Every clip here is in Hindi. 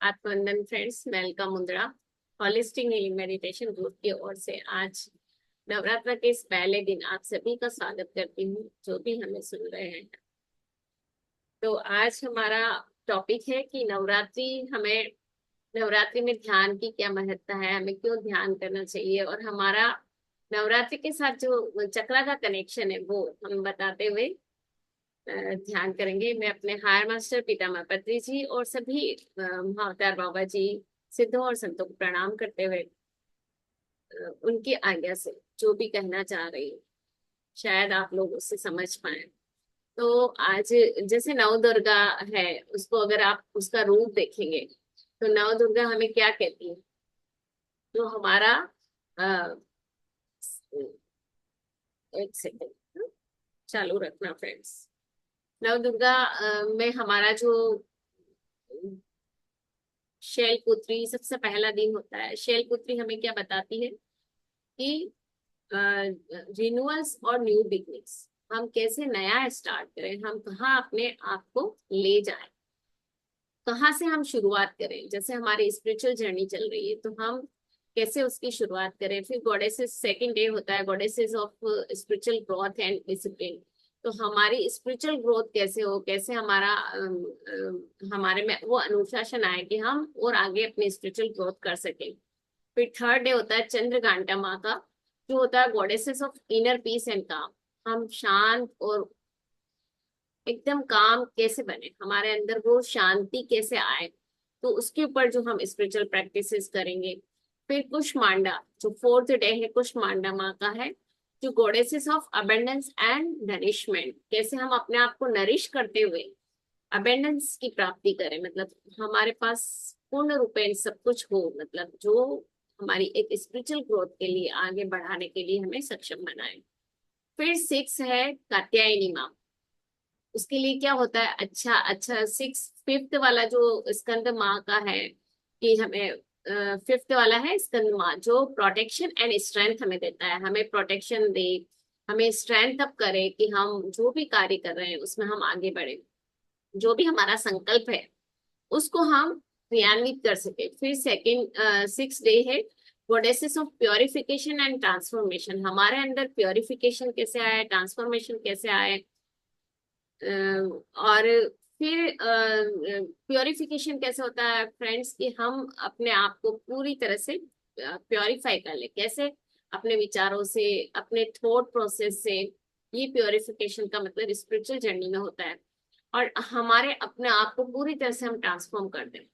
आत्मवंदन फ्रेंड्स, वेलकम मुद्रा होलिस्टिक हीलिंग मेडिटेशन ग्रुप की ओर से आज नवरात्र के इस पहले दिन आप सभी का स्वागत करती हूँ जो भी हमें सुन रहे हैं। तो आज हमारा टॉपिक है कि नवरात्रि में ध्यान की क्या महत्ता है, हमें क्यों ध्यान करना चाहिए और हमारा नवरात्रि के साथ जो चक्रा का कनेक्शन है वो हम बताते हुए ध्यान करेंगे। मैं अपने हायर मास्टर पितामह पत्री जी और सभी महाअवतार बाबा जी, सिद्धों और संतों को प्रणाम करते हुए उनकी आज्ञा से जो भी कहना चाह रही हूँ शायद आप लोग उससे समझ पाए। तो आज जैसे नव दुर्गा है, उसको अगर आप उसका रूप देखेंगे तो नव दुर्गा हमें क्या कहती है। जो हमारा अ, एक सेकेंड चालू रखना फ्रेंड्स। नव दुर्गा में हमारा जो शैलपुत्री सबसे पहला दिन होता है। शैलपुत्री हमें क्या बताती है कि रिन्यूअल्स और न्यू बिगनिंग्स, हम कैसे नया स्टार्ट करें, हम कहाँ अपने आप को ले जाएं, कहाँ से हम शुरुआत करें। जैसे हमारी स्पिरिचुअल जर्नी चल रही है तो हम कैसे उसकी शुरुआत करें। फिर गॉडेसेस सेकंड डे होता है, goddesses of spiritual growth and discipline. तो हमारी स्पिरिचुअल ग्रोथ कैसे हो, कैसे हमारे में वो अनुशासन आए कि हम और आगे अपनी स्पिरिचुअल ग्रोथ कर सकें। फिर थर्ड डे होता है चंद्रघंटा माँ का, जो होता है goddesses of inner peace and काम। हम शांत और एकदम काम कैसे बने, हमारे अंदर वो शांति कैसे आए, तो उसके ऊपर जो हम स्पिरिचुअल प्रैक्टिसेस करेंगे। फिर कुष्मांडा जो फोर्थ डे है, कुष्मांडा माँ का है, जो goddesses of abundance and nourishment. कैसे हम अपने आप को नरिश करते हुए अबेंडेंस की प्राप्ति करें, मतलब हमारे पास पूर्ण रूपेण सब कुछ हो, मतलब जो हमारी एक स्पिरिचुअल ग्रोथ के लिए आगे बढ़ाने के लिए हमें सक्षम बनाए। फिर सिक्स है कात्यायनी माँ। उसके लिए क्या होता है, अच्छा अच्छा सिक्स फिफ्थ वाला जो स्कंद माँ का है कि हमें फिफ्थ वाला है स्कंद माँ, जो प्रोटेक्शन एंड स्ट्रेंथ हमें देता है। हमें प्रोटेक्शन दे, हमें स्ट्रेंथ अप करे कि हम जो भी कार्य कर रहे हैं उसमें हम आगे बढ़े, जो भी हमारा संकल्प है उसको हम क्रियान्वित कर सके। फिर सेकंड सिक्स डे है goddesses of purification and transformation. हमारे अंदर प्योरिफिकेशन कैसे आए, ट्रांसफॉर्मेशन कैसे आए। और फिर प्योरिफिकेशन कैसे होता है फ्रेंड्स, कि हम अपने आप को पूरी तरह से प्योरीफाई कर ले, कैसे अपने विचारों से, अपने थॉट प्रोसेस से। ये प्योरिफिकेशन का मतलब स्पिरिचुअल जर्नी में होता है। और हमारे अपने आप को पूरी तरह से हम ट्रांसफॉर्म कर दें।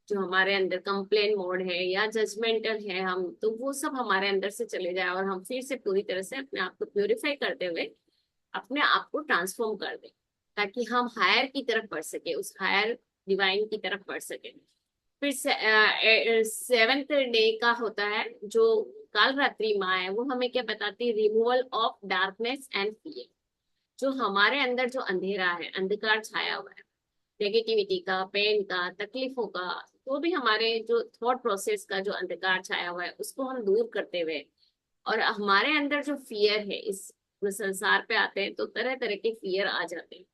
जो हमारे अंदर कंप्लेन मोड है या जजमेंटल है हम, तो वो सब हमारे अंदर से चले जाए और हम फिर से पूरी तरह से अपने आप को प्योरीफाई करते हुए अपने आप को ट्रांसफॉर्म कर दें, ताकि हम हायर की तरफ बढ़ सके, उस हायर डिवाइन की तरफ बढ़ सके। फिर सेवेंथ डे का होता है जो काल रात्रि माँ है, वो हमें क्या बताती है, removal of darkness and fear. जो हमारे अंदर जो अंधेरा है, अंधकार छाया हुआ है, नेगेटिविटी का, पेन का, तकलीफों का, तो भी हमारे जो थॉट प्रोसेस का जो अंधकार छाया हुआ है उसको हम दूर करते हुए, और हमारे अंदर जो फियर है, इस संसार पे आते हैं तो तरह तरह के फियर आ जाते हैं।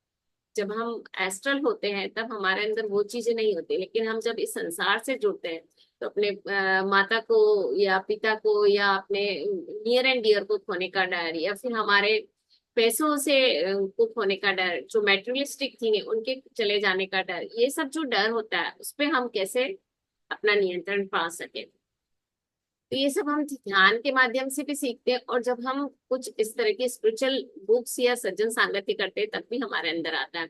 जब हम एस्ट्रल होते हैं तब हमारे अंदर वो चीजें नहीं होती, लेकिन हम जब इस संसार से जुड़ते हैं तो अपने माता को या पिता को या अपने नियर एंड डियर को खोने का डर, या फिर हमारे पैसों से को खोने का डर, जो मेटेरियलिस्टिक थिंग है उनके चले जाने का डर, ये सब जो डर होता है उस पे हम कैसे अपना नियंत्रण पा सके। तो ये सब हम ध्यान के माध्यम से भी सीखते हैं, और जब हम कुछ इस तरह की स्पिरिचुअल बुक्स या सज्जन सांगत्य करते हैं तब भी हमारे अंदर आता है।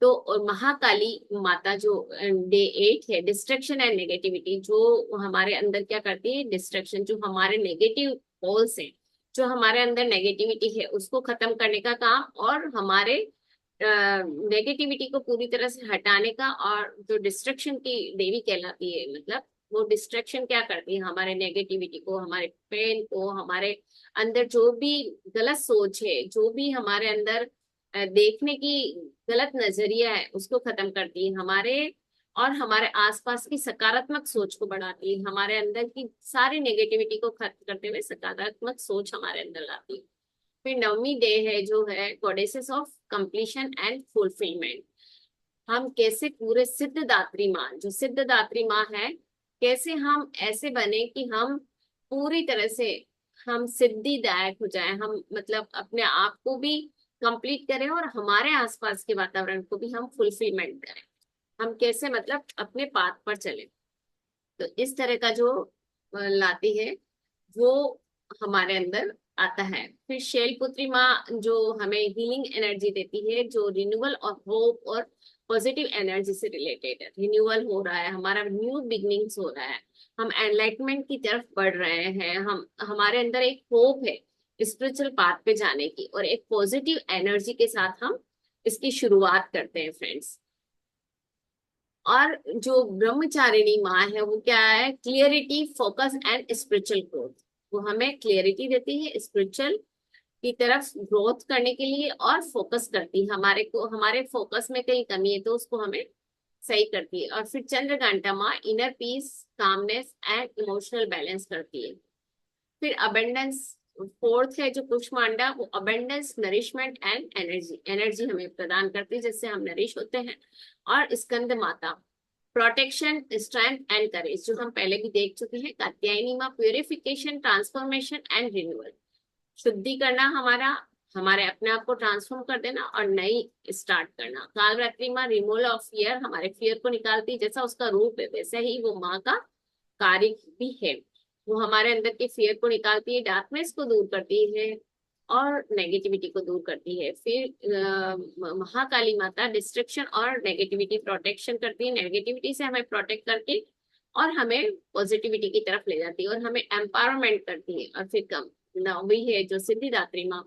तो और महाकाली माता जो डे 8 है, डिस्ट्रक्शन एंड नेगेटिविटी, जो हमारे अंदर क्या करती है, डिस्ट्रक्शन, जो हमारे नेगेटिव पोल्स हैं, जो हमारे अंदर नेगेटिविटी है उसको खत्म करने का काम, और हमारे नेगेटिविटी को पूरी तरह से हटाने का। और जो डिस्ट्रक्शन की देवी कहलाती है, मतलब वो डिस्ट्रक्शन क्या करती है, हमारे नेगेटिविटी को, हमारे पेन को, हमारे अंदर जो भी गलत सोच है, जो भी हमारे अंदर देखने की गलत नजरिया है उसको खत्म करती है हमारे, और हमारे आसपास की सकारात्मक सोच को बढ़ाती है। हमारे अंदर की सारी नेगेटिविटी को खत्म करते हुए सकारात्मक सोच हमारे अंदर लाती है। फिर नवमी डे है जो है goddesses of completion and fulfilment. हम कैसे पूरे सिद्धदात्री माँ, जो सिद्धदात्री माँ है, कैसे हम ऐसे बने कि हम पूरी तरह से हम सिद्धिदायक हो जाएं, हम मतलब अपने आप को भी कंप्लीट करें और हमारे आसपास के वातावरण को भी हम फुलफिलमेंट करें, हम कैसे मतलब अपने पाथ पर चले। तो इस तरह का जो लाती है वो हमारे अंदर आता है। फिर शैलपुत्री माँ जो हमें हीलिंग एनर्जी देती है, जो रिन्यूअल और होप और पॉजिटिव एनर्जी से रिलेटेड है। रिन्यूअल हो रहा है, हमारा न्यू बिगनिंग्स हो रहा है, हम एनलाइटमेंट की तरफ बढ़ रहे हैं, हम हमारे अंदर एक होप है स्पिरिचुअल पाथ पे जाने की, और एक पॉजिटिव एनर्जी के साथ हम इसकी शुरुआत करते हैं फ्रेंड्स। और जो ब्रह्मचारिणी माँ है वो क्या है, clarity, focus and spiritual growth. वो हमें क्लियरिटी देती है स्पिरिचुअल की तरफ ग्रोथ करने के लिए, और फोकस करती है हमारे को, हमारे फोकस में कहीं कमी है तो उसको हमें सही करती है। और फिर चंद्रघंटा माँ inner peace, calmness and emotional balance करती है। फिर अबेंडेंस फोर्थ है जो कुष्मांडा, वो abundance, nourishment and energy, energy हमें प्रदान करती है जिससे हम नरिश होते हैं। और स्कंद माता प्रोटेक्शन, स्ट्रेंथ एंड करेज, जो हम पहले भी देख चुके हैं। कात्यायनी माँ प्यूरिफिकेशन, ट्रांसफॉर्मेशन एंड रिन्यूअल, शुद्धि करना हमारा, हमारे अपने आप को ट्रांसफॉर्म कर देना और नई स्टार्ट करना। कालरात्रि माँ रिमूवल ऑफ फियर, हमारे फियर को निकालती है, जैसा उसका रूप है वैसे ही वो माँ का कार्य भी है। वो हमारे अंदर के फियर को निकालती है, डार्कनेस को दूर करती है और नेगेटिविटी को दूर करती है। फिर महाकाली माता डिस्ट्रक्शन और नेगेटिविटी प्रोटेक्शन करती है, नेगेटिविटी से हमें प्रोटेक्ट करके और हमें पॉजिटिविटी की तरफ ले जाती है और हमें एम्पावरमेंट करती है। और फिर कम नौवीं है जो सिद्धिदात्री माँ,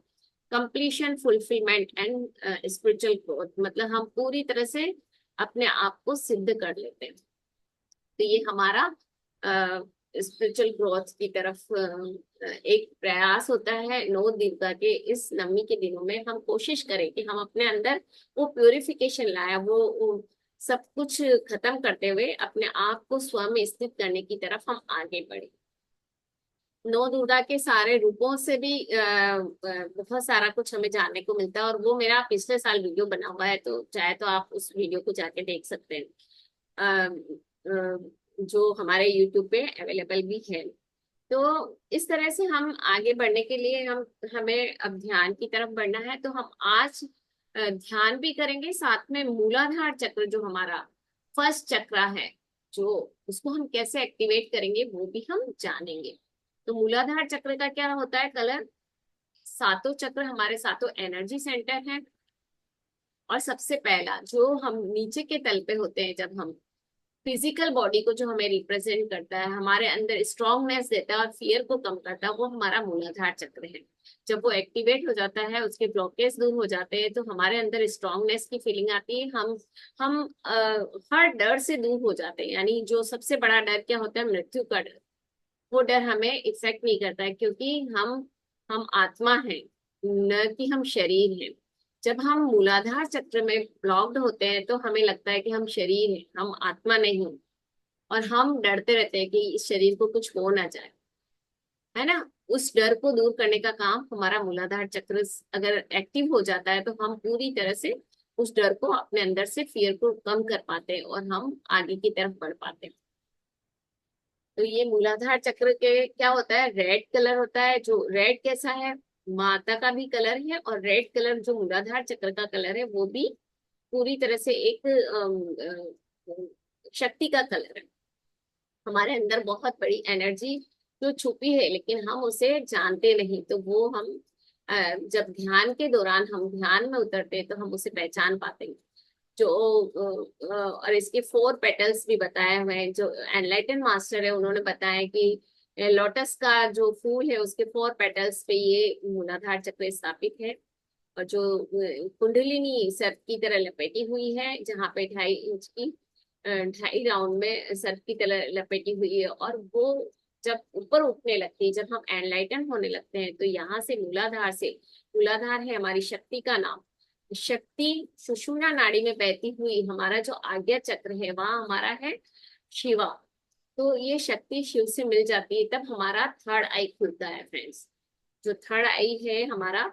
completion, fulfilment and spiritual growth, मतलब हम पूरी तरह से अपने आप को सिद्ध कर लेते हैं। तो ये हमारा स्पिरिचुअल ग्रोथ की तरफ एक प्रयास होता है। 9 दिन का के इस नवमी के दिनों में हम कोशिश करें कि हम अपने अंदर वो प्योरिफिकेशन लाए, वो सब कुछ खत्म करते हुए अपने आप को स्व में स्थित करने की तरफ हम आगे बढ़े। 9 दुर्गा के सारे रूपों से भी बहुत सारा कुछ हमें जानने को मिलता है, और वो मेरा पिछले साल वीडियो बना हुआ है, तो चाहे तो आप उस वीडियो को जाके देख सकते हैं। जो हमारे यूट्यूब पे अवेलेबल भी है। तो इस तरह से हम आगे बढ़ने के लिए हमें अब ध्यान की तरफ बढ़ना है, तो हम आज ध्यान भी करेंगे, साथ में मूलाधार चक्र जो हमारा फर्स्ट चक्र है, जो उसको हम कैसे एक्टिवेट करेंगे वो भी हम जानेंगे। तो मूलाधार चक्र का क्या होता है कलर, सातों चक्र हमारे सातों एनर्जी सेंटर हैं। और सबसे पहला जो हम नीचे के तल पे होते हैं, जब हम फिजिकल बॉडी को जो हमें रिप्रेजेंट करता है, हमारे अंदर स्ट्रांगनेस देता है और फियर को कम करता है, वो हमारा मूलाधार चक्र है। जब वो एक्टिवेट हो जाता है, उसके ब्लॉकेज दूर हो जाते हैं, तो हमारे अंदर स्ट्रांगनेस की फीलिंग आती है। हम हर डर से दूर हो जाते हैं। यानी जो सबसे बड़ा डर क्या होता है, मृत्यु का डर, वो डर हमें इफेक्ट नहीं करता है, क्योंकि हम आत्मा हैं, न कि हम शरीर हैं। जब हम मूलाधार चक्र में ब्लॉक्ड होते हैं तो हमें लगता है कि हम शरीर हैं, हम आत्मा नहीं। और हम डरते रहते हैं कि इस शरीर को कुछ हो ना जाए, है ना। उस डर को दूर करने का काम हमारा मूलाधार चक्र अगर एक्टिव हो जाता है, तो हम पूरी तरह से उस डर को अपने अंदर से, फियर को कम कर पाते हैं और हम आगे की तरफ बढ़ पाते हैं। तो ये मूलाधार चक्र के क्या होता है, रेड कलर होता है। जो रेड कैसा है, माता का भी कलर है, और रेड कलर जो मूलाधार चक्र का कलर है वो भी पूरी तरह से एक शक्ति का कलर है। हमारे अंदर बहुत बड़ी एनर्जी जो छुपी है, लेकिन हम उसे जानते नहीं। तो वो हम जब ध्यान के दौरान हम ध्यान में उतरते हैं तो हम उसे पहचान पाते हैं। जो और इसके 4 पेटल्स भी बताए हुए हैं। जो एनलाइटन मास्टर है उन्होंने बताया कि लोटस का जो फूल है उसके 4 पेटल्स पे ये मूलाधार चक्र स्थापित है। और जो कुंडलिनी सर्प की तरह लपेटी हुई है, जहाँ पे 2.5 इंच की 2.5 राउंड में सर्प की तरह लपेटी हुई है, और वो जब ऊपर उठने लगती है, जब हम एनलाइटन होने लगते हैं, तो यहाँ से मूलाधार से, मूलाधार है हमारी शक्ति का नाम, शक्ति सुषुम्ना नाड़ी में बहती हुई हमारा जो आज्ञा चक्र है वहां हमारा है शिवा। तो ये शक्ति शिव से मिल जाती है, तब हमारा थर्ड आई खुलता है फ्रेंड्स। जो थर्ड आई है हमारा,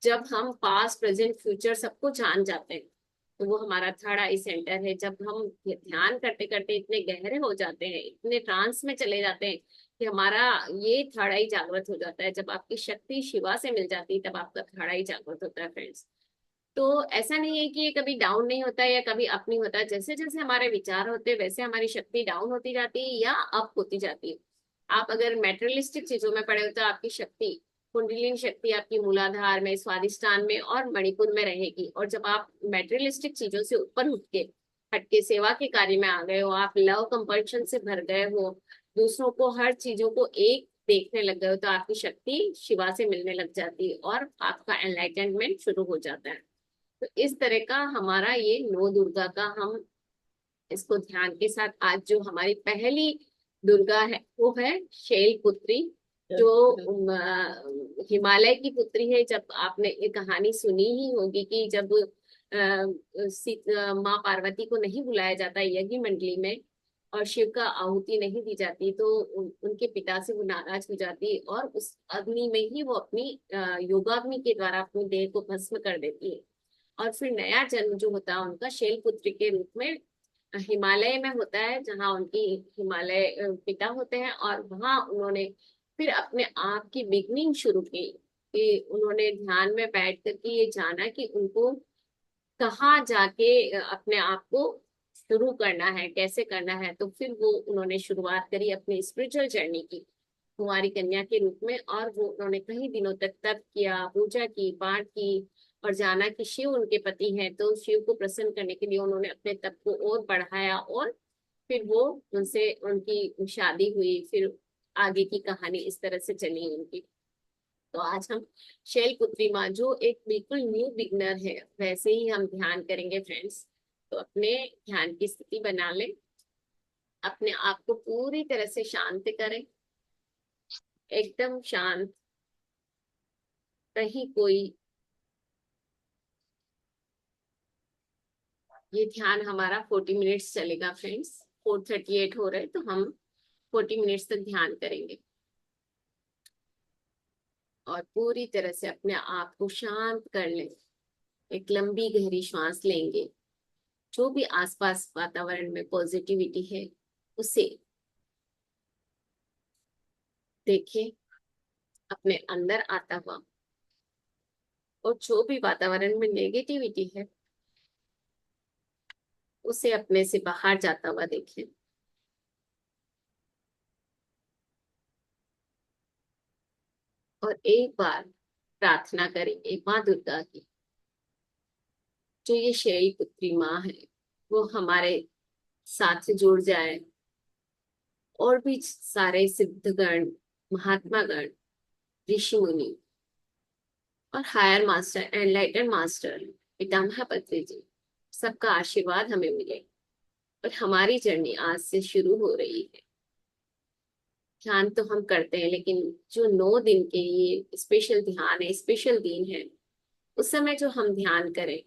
जब हम पास्ट प्रेजेंट फ्यूचर सबको जान जाते हैं, तो वो हमारा थर्ड आई सेंटर है। जब हम ध्यान करते करते इतने गहरे हो जाते हैं, इतने ट्रांस में चले जाते हैं कि हमारा ये थर्ड आई जागृत हो जाता है। जब आपकी शक्ति शिवा से मिल जाती है तब आपका थर्ड आई जागृत होता है फ्रेंड्स। तो ऐसा नहीं है कि ये कभी डाउन नहीं होता है या कभी अप नहीं होता है। जैसे जैसे हमारे विचार होते हैं वैसे हमारी शक्ति डाउन होती जाती है या अप होती जाती है। आप अगर मेटेरियलिस्टिक चीजों में पड़े हो तो आपकी शक्ति, कुंडलिनी शक्ति आपकी मूलाधार में, स्वादिष्टान में और मणिपुर में रहेगी। और जब आप मेटेरियलिस्टिक चीजों से ऊपर उठ के हटके सेवा के कार्य में आ गए हो, आप लव कंपल्शन से भर गए हो, दूसरों को हर चीजों को एक देखने लग गए हो, तो आपकी शक्ति शिवा से मिलने लग जाती है और आपका एनलाइटनमेंट शुरू हो जाता है। तो इस तरह का हमारा ये नौ दुर्गा का हम इसको ध्यान के साथ, आज जो हमारी पहली दुर्गा है वो है शैलपुत्री, जो हिमालय की पुत्री है। जब आपने ये कहानी सुनी ही होगी कि जब माँ पार्वती को नहीं बुलाया जाता यज्ञ मंडली में और शिव का आहुति नहीं दी जाती, तो उनके पिता से वो नाराज हो जाती और उस अग्नि में ही वो अपनी योगाग्नि के द्वारा अपनी देह को भस्म कर देती है। और फिर नया जन्म जो होता है उनका शैलपुत्री के रूप में हिमालय में होता है, जहाँ उनकी हिमालय पिता होते हैं। और वहां उन्होंने फिर अपने आप की बिगनिंग शुरू की कि उन्होंने ध्यान में बैठ करके ये जाना कि उनको कहाँ जाके अपने आप को शुरू करना है, कैसे करना है। तो फिर वो उन्होंने शुरुआत करी अपनी स्पिरिचुअल जर्नी की कुंवारी कन्या के रूप में। और वो उन्होंने कई दिनों तक तप किया, पूजा की, पाठ की और जाना कि शिव उनके पति हैं। तो शिव को प्रसन्न करने के लिए उन्होंने अपने तप को और बढ़ाया और फिर वो उनसे उनकी शादी हुई। फिर आगे की कहानी इस तरह से चली उनकी। तो आज हम शैलपुत्री माँ, जो एक बिल्कुल न्यू बिगनर है, वैसे ही हम ध्यान करेंगे फ्रेंड्स। तो अपने ध्यान की स्थिति बना लें, अपने आप को पूरी तरह से शांत करें, एकदम शांत, कहीं कोई। ये ध्यान हमारा 40 मिनट्स चलेगा फ्रेंड्स। 4:38 हो रहे तो हम 40 मिनट्स तक ध्यान करेंगे। और पूरी तरह से अपने आप को शांत कर लें। एक लंबी गहरी श्वास लेंगे। जो भी आसपास वातावरण में पॉजिटिविटी है उसे देखें अपने अंदर आता हुआ, और जो भी वातावरण में नेगेटिविटी है उसे अपने से बाहर जाता हुआ देखें। और एक बार प्रार्थना करें एक माँ दुर्गा की, जो ये शैल पुत्री माँ है वो हमारे साथ से जुड़ जाए। और भी सारे सिद्धगण, महात्मा गण, ऋषि मुनि और हायर मास्टर, एनलाइटन मास्टर, पितामह पत्नी जी, सबका आशीर्वाद हमें मिले। और हमारी जर्नी आज से शुरू हो रही है। ध्यान तो हम करते हैं, लेकिन जो 9 दिन के ये स्पेशल ध्यान है, स्पेशल दिन है, उस समय जो हम ध्यान करें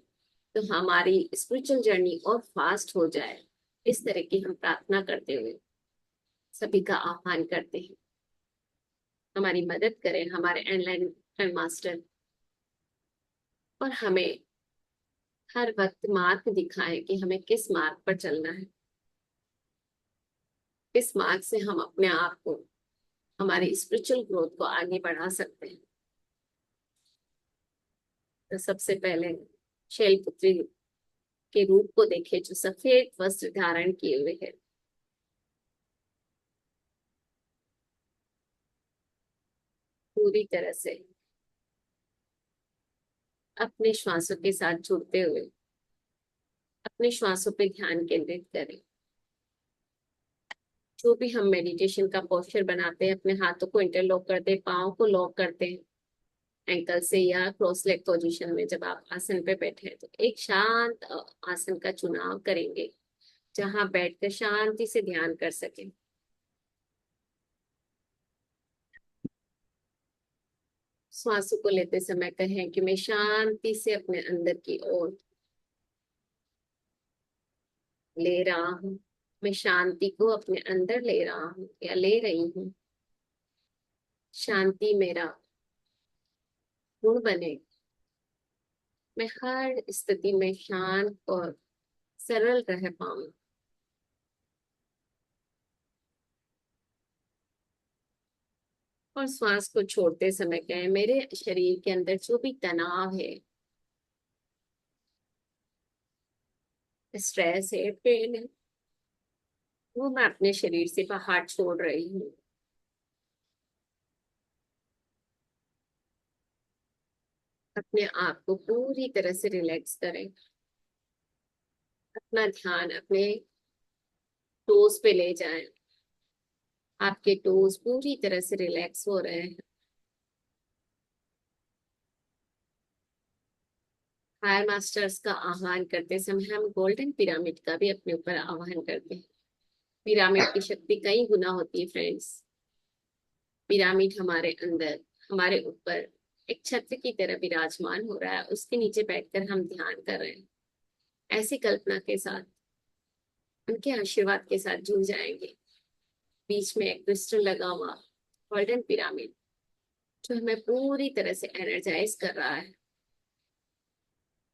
तो हमारी स्पिरिचुअल जर्नी और फास्ट हो जाए, इस तरह की हम प्रार्थना करते हुए सभी का आह्वान करते हैं। हमारी मदद करें हमारे एनलाइन मास्टर, और हमें हर वक्त मार्ग दिखाएं कि हमें किस मार्ग पर चलना है, किस मार्ग से हम अपने आप को, हमारी स्पिरिचुअल ग्रोथ को आगे बढ़ा सकते हैं। तो सबसे पहले शैलपुत्री के रूप को देखें, जो सफेद वस्त्र धारण किए हुए है। पूरी तरह से अपने श्वासों के साथ जुड़ते हुए अपने श्वासों पे ध्यान केंद्रित करें। जो भी हम मेडिटेशन का पोस्चर बनाते हैं, अपने हाथों को इंटरलॉक करते हैं, पाँव को लॉक करते हैं एंकल से या क्रॉस लेग पोजीशन में। जब आप आसन पे बैठे हैं तो एक शांत आसन का चुनाव करेंगे जहां बैठकर शांति से ध्यान कर सकें। श्वासों को लेते समय कहें कि मैं शांति से अपने अंदर की ओर ले रहा हूँ, मैं शांति को अपने अंदर ले रहा हूँ या ले रही हूँ। शांति मेरा गुण बने, मैं हर स्थिति में शांत और सरल रह पाऊं। और श्वास को छोड़ते समय कहें, मेरे शरीर के अंदर जो भी तनाव है, स्ट्रेस है, पेन है, वो मैं अपने शरीर से बाहर छोड़ रही हूँ। अपने आप को पूरी तरह से रिलैक्स करें। अपना ध्यान अपने टोज पे ले जाएं। आपके टोज पूरी तरह से रिलैक्स हो रहे हैं। हायर मास्टर्स का आह्वान करते समय हम गोल्डन पिरामिड का भी अपने ऊपर आह्वान करते हैं। पिरामिड की शक्ति कई गुना होती है फ्रेंड्स। पिरामिड हमारे अंदर, हमारे ऊपर एक छत्र की तरह विराजमान हो रहा है, उसके नीचे बैठकर हम ध्यान कर रहे हैं। ऐसी कल्पना के साथ, उनके आशीर्वाद के साथ जुड़ जाएंगे। बीच में एक क्रिस्टल लगा हुआ गोल्डन पिरामिड, जो हमें पूरी तरह से एनर्जाइज कर रहा है।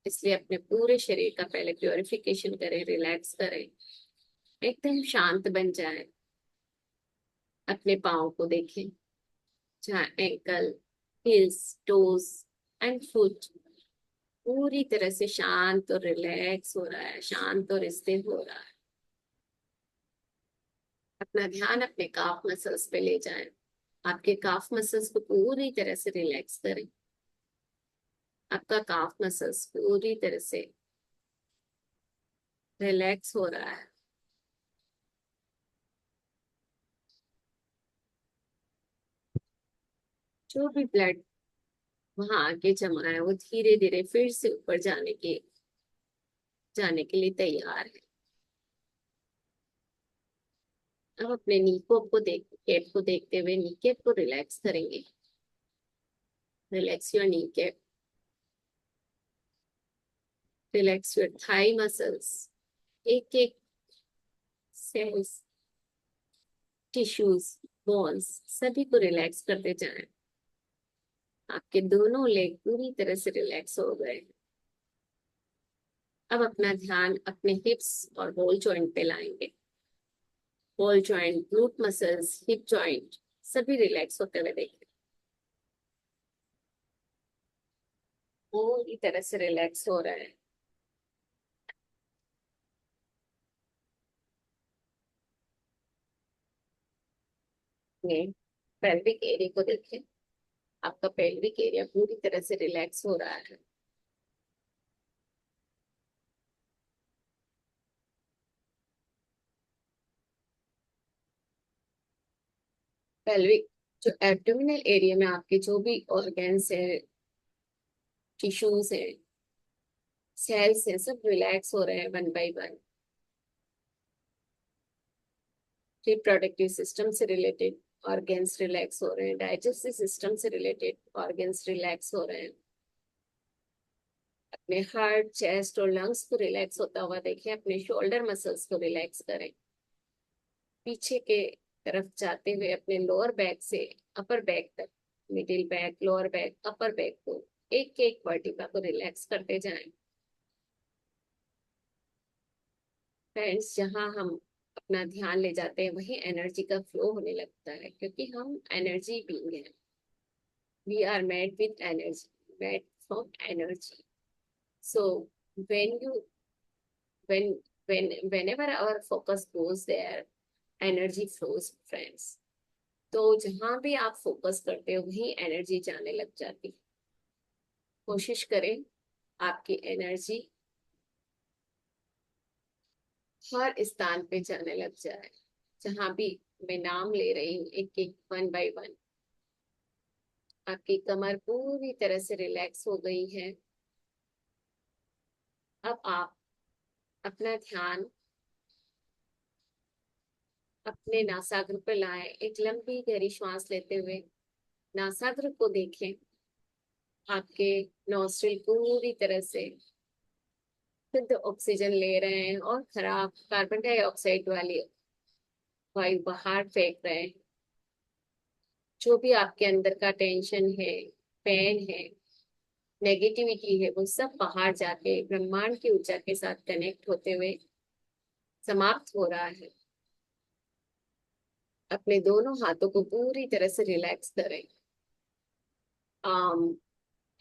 इसलिए अपने पूरे शरीर का पहले प्योरिफिकेशन करें, रिलैक्स करें, एकदम शांत बन जाए। अपने पाँव को देखें, जहाँ ankle, hills, toes and foot पूरी तरह से शांत और रिलैक्स हो रहा है, शांत और स्थिर हो रहा है। अपना ध्यान अपने काफ मसल्स पे ले जाएं। आपके काफ मसल्स को पूरी तरह से रिलैक्स करें। आपका काफ मसल्स पूरी तरह से रिलैक्स हो रहा है। जो भी ब्लड वहां आगे जमा है, वो धीरे धीरे फिर से ऊपर जाने के लिए तैयार है। अब अपने नी कैप को देखते हुए नी कैप को रिलैक्स करेंगे। Relax your knee cap, relax your thigh muscles. एक एक सेल्स, टिश्यूज, बोन्स सभी को रिलैक्स करते जाएं। आपके दोनों लेग पूरी तरह से रिलैक्स हो गए। अब अपना ध्यान अपने हिप्स और बॉल जॉइंट पे लाएंगे। Ball joint, glute muscles, hip joint सभी रिलैक्स होते हुए देखें। पूरी तरह से रिलैक्स हो रहा है। पेल्विक एरिया को देखें। आपका पेल्विक एरिया पूरी तरह से रिलैक्स हो रहा है। पेल्विक, जो एब्डोमिनल एरिया में आपके जो भी ऑर्गन्स है, टिश्यूज है, सेल्स है, सब रिलैक्स हो रहे हैं one by one. Reproductive system से रिलेटेड ऑर्गन्स रिलैक्स हो रहे हैं। डाइजेस्टिव सिस्टम से रिलेटेड ऑर्गन्स रिलैक्स हो रहे हैं। अपने हार्ट, चेस्ट और लंग्स को रिलैक्स होता हुआ देखें। अपने शोल्डर मसल्स को रिलैक्स करें। पीछे के तरफ जाते हुए अपने लोअर बैक से अपर बैक तक, middle back, lower back, upper back को एक एक वर्टिब्रा को रिलैक्स करते जाएं। फ्रेंड्स, जहां हम अपना ध्यान ले जाते हैं, वही एनर्जी का फ्लो होने लगता है, क्योंकि हम एनर्जी बीइंग हैं। We are made with energy, made from energy. So when you when whenever our focus goes there, energy flows friends। तो जहां भी आप फोकस करते हो, वही एनर्जी जाने लग जाती है। कोशिश करें आपकी एनर्जी हर स्थान पे जाने लग जाए। जहां भी मैं नाम ले रही हूँ, एक एक वन बाय वन। आपकी कमर पूरी तरह से रिलैक्स हो गई है। अब आप अपना ध्यान अपने नासाग्र पर लाएं। एक लंबी गहरी श्वास लेते हुए नासाग्र को देखें। आपके नॉस्ट्रिल पूरी तरह से शुद्ध ऑक्सीजन ले रहे हैं और खराब कार्बन डाइऑक्साइड वाली वायु बाहर फेंक रहे हैं। जो भी आपके अंदर का टेंशन है, पेन है, नेगेटिविटी है वो सब बाहर जाके ब्रह्मांड की ऊर्जा के साथ कनेक्ट होते हुए समाप्त हो रहा है। अपने दोनों हाथों को पूरी तरह से रिलैक्स करें। Arm,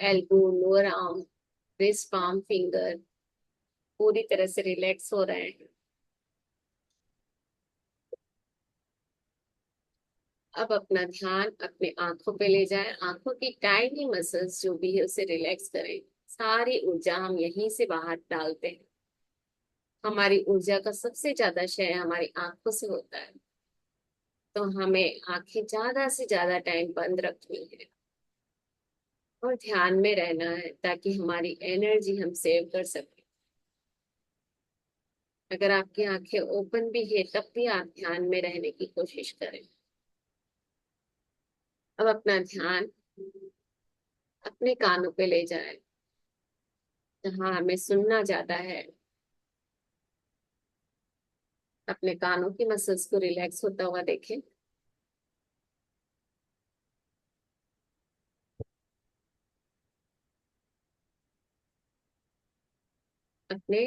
elbow, lower arm, wrist, palm, finger पूरी तरह से रिलैक्स हो रहे हैं। अब अपना ध्यान अपने आंखों पे ले जाएं। आंखों की टाइनी मसल्स जो भी है उसे रिलैक्स करें। सारी ऊर्जा हम यहीं से बाहर डालते हैं। हमारी ऊर्जा का सबसे ज्यादा क्षय हमारी आंखों से होता है। तो हमें आंखें ज्यादा से ज्यादा टाइम बंद रखनी है और ध्यान में रहना है ताकि हमारी एनर्जी हम सेव कर सकें। अगर आपकी आंखें ओपन भी है तब भी आप ध्यान में रहने की कोशिश करें। अब अपना ध्यान अपने कानों पे ले जाएं, जहाँ हमें सुनना ज्यादा है। अपने कानों की मसल्स को रिलैक्स होता हुआ देखें। अपने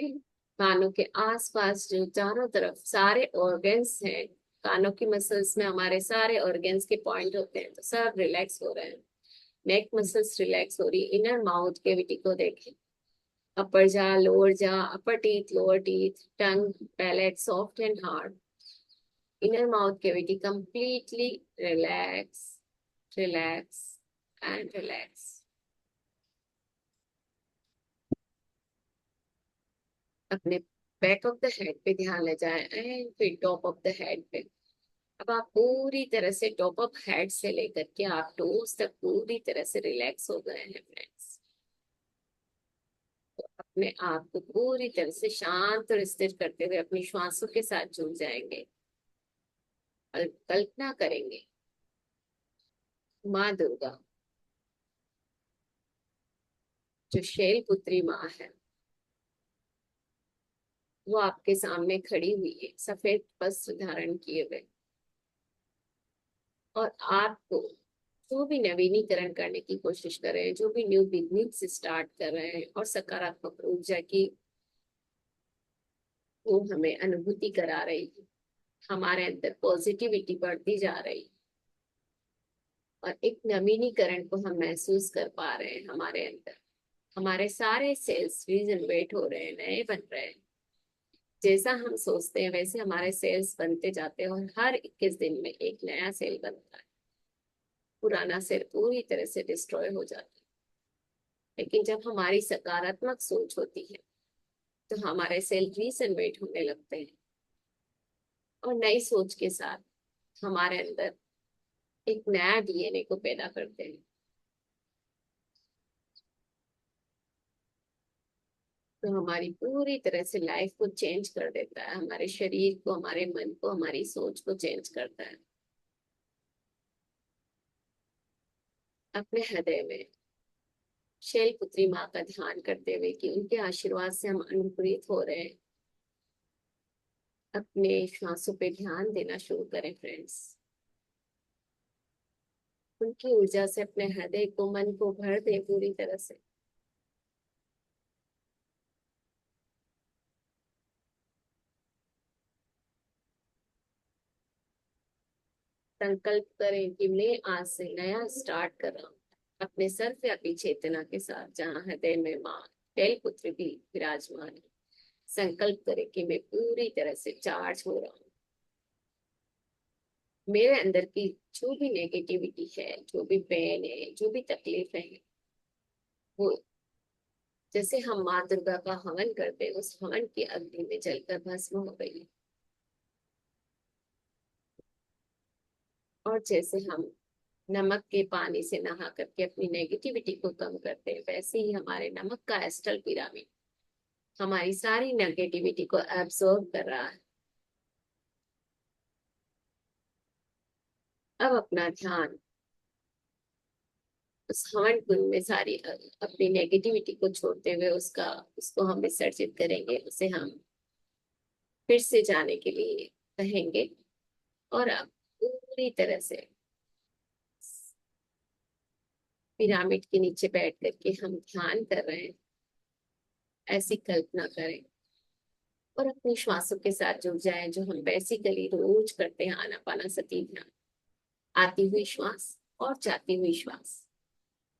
कानों के आसपास जो चारों तरफ सारे ऑर्गन्स हैं, कानों की मसल्स में हमारे सारे ऑर्गन्स के पॉइंट होते हैं, तो सब रिलैक्स हो रहे हैं। नेक मसल्स रिलैक्स हो रही। इनर माउथ कैविटी को देखें। अपर jaw, lower jaw, upper teeth, lower teeth, tongue, palate soft and hard. Inner mouth cavity completely relax, relax and relax. अपने बैक ऑफ द हेड पे ध्यान ले जाएं एंड फिर टॉप ऑफ द हेड पे। अब आप पूरी तरह से टॉप ऑफ हेड से लेकर के आप टोस तक पूरी तरह से रिलैक्स हो गए हैं फ्रेंड्स। अपने आप को पूरी तरह से शांत और स्थिर करते हुए अपनी श्वासों के साथ जुड़ जाएंगे और कल्पना करेंगे माँ दुर्गा जो शैलपुत्री माँ है वो आपके सामने खड़ी हुई है सफेद वस्त्र धारण किए हुए। और आपको जो भी नवीनीकरण करने की कोशिश कर रहे हैं, जो भी न्यू बिगनिंग स्टार्ट कर रहे हैं और सकारात्मक ऊर्जा की वो हमें अनुभूति करा रही है। हमारे अंदर पॉजिटिविटी बढ़ती जा रही है और एक नवीनीकरण को हम महसूस कर पा रहे हैं। हमारे अंदर हमारे सारे सेल्स रीजनरेट हो रहे हैं, नए बन रहे हैं। जैसा हम सोचते हैं वैसे हमारे सेल्स बनते जाते हैं और हर 21 दिन में एक नया सेल बनता है। पुराना सेल पूरी तरह से डिस्ट्रॉय हो जाता है। लेकिन जब हमारी सकारात्मक सोच होती है तो हमारे सेल रीजनरेट होने लगते हैं और नई सोच के साथ हमारे अंदर एक नया डीएनए को पैदा करते हैं। तो हमारी पूरी तरह से लाइफ को चेंज कर देता है। हमारे शरीर को, हमारे मन को, हमारी सोच को चेंज करता है। अपने हृदय में शैलपुत्री माँ का ध्यान करते हुए कि उनके आशीर्वाद से हम अनुप्रेरित हो रहे हैं, अपने श्वासों पे ध्यान देना शुरू करें फ्रेंड्स। उनकी ऊर्जा से अपने हृदय को, मन को भर दे पूरी तरह से। संकल्प करें कि मैं आज से नया स्टार्ट कर रहा हूँ अपने सर्वव्यापी चेतना के साथ, जहाँ हृदय में माँ शैलपुत्री भी विराजमान है। संकल्प करें कि मैं पूरी तरह से चार्ज हो रहा हूँ। मेरे अंदर की जो भी नेगेटिविटी है, जो भी पेन है, जो भी तकलीफ है, वो जैसे हम माँ दुर्गा का हवन करते हैं उस हवन की अग्नि में जलकर भस्म हो गई। और जैसे हम नमक के पानी से नहा करके अपनी नेगेटिविटी को कम करते हैं, वैसे ही हमारे नमक का एस्टर पिरामिड हमारी सारी नेगेटिविटी को एब्सॉर्ब कर रहा है। अब अपना ध्यान उस हवन कुंड में सारी अपनी नेगेटिविटी को छोड़ते हुए उसको हम विसर्जित करेंगे। उसे हम फिर से जाने के लिए कहेंगे और अब पूरी तरह से पिरामिड के नीचे बैठ करके हम ध्यान कर रहे हैं, ऐसी कल्पना करें और अपनी श्वासों के साथ जुड़ जाएं जो हम बेसिकली रोज करते हैं। आनापानासती ध्यान, आती हुई श्वास और जाती हुई श्वास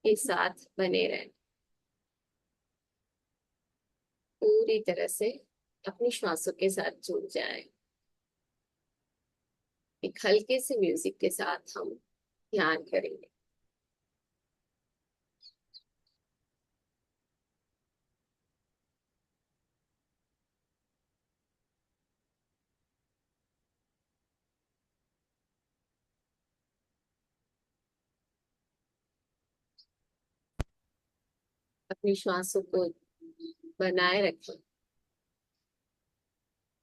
के साथ बने रहें। पूरी तरह से अपनी श्वासों के साथ जुड़ जाएं। एक हल्के से म्यूजिक के साथ हम ध्यान करेंगे। अपनी श्वासों को बनाए रखें।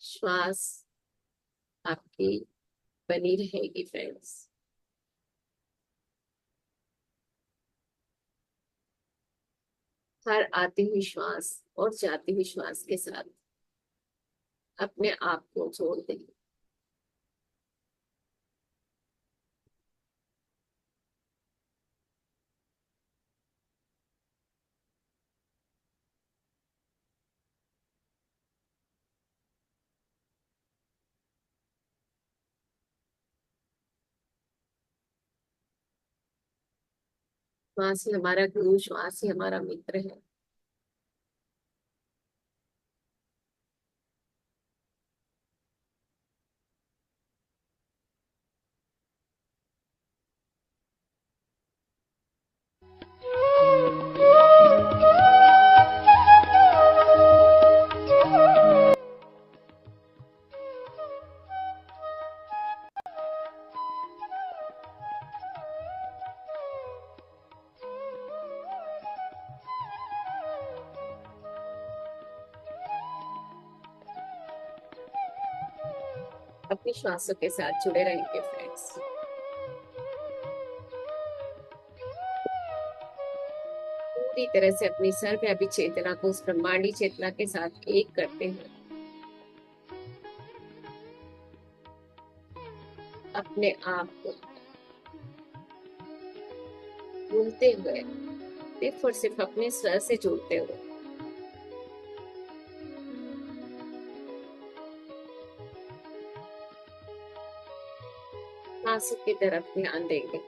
श्वास आपकी बनी रहेगी फ्रेंड्स। हर आती हुई श्वास और जाती हुई श्वास के साथ अपने आप को जोड़ दें। श्वास ही हमारा गुरु, श्वास ही हमारा मित्र है। अपनी श्वासों के साथ जुड़े रहेंगे फ्रेंड्स। पूरी तरह से अपनी सर्वव्यापी चेतना को उस ब्रह्मांडी चेतना के साथ एक करते हुए अपने आप को भूलते हुए, सिर्फ और सिर्फ अपने स्वर से जुड़ते हुए नासिक की तरफ ध्यान देंगे।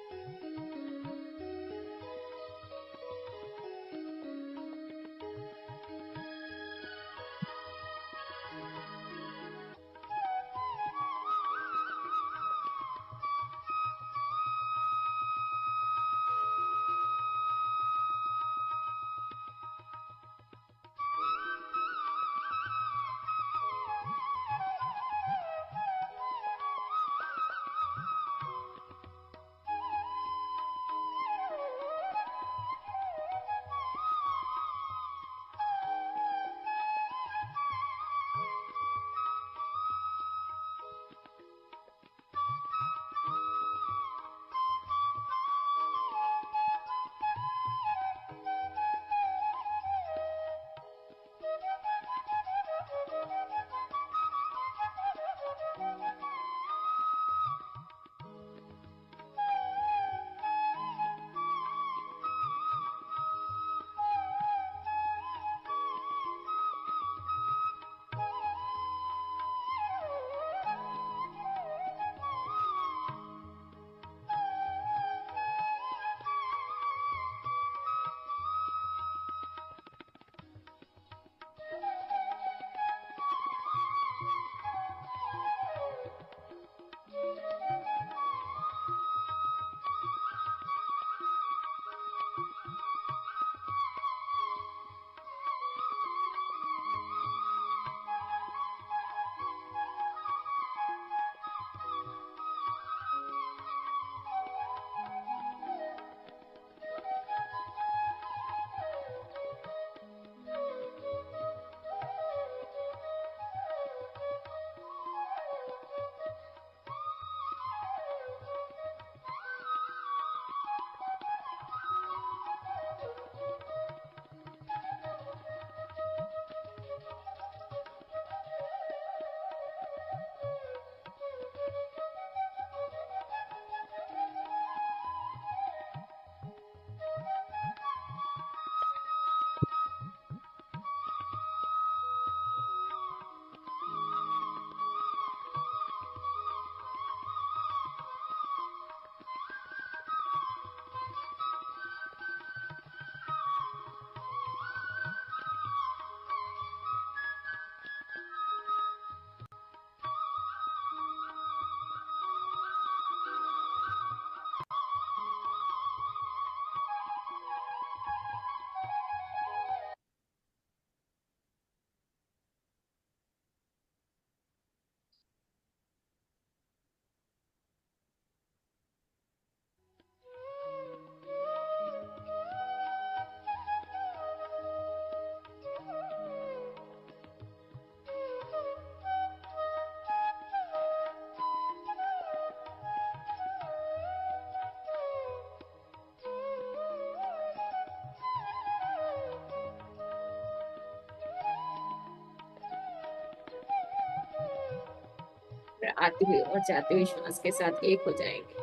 फिर आते हुए और जाते हुए श्वास के साथ एक हो जाएंगे।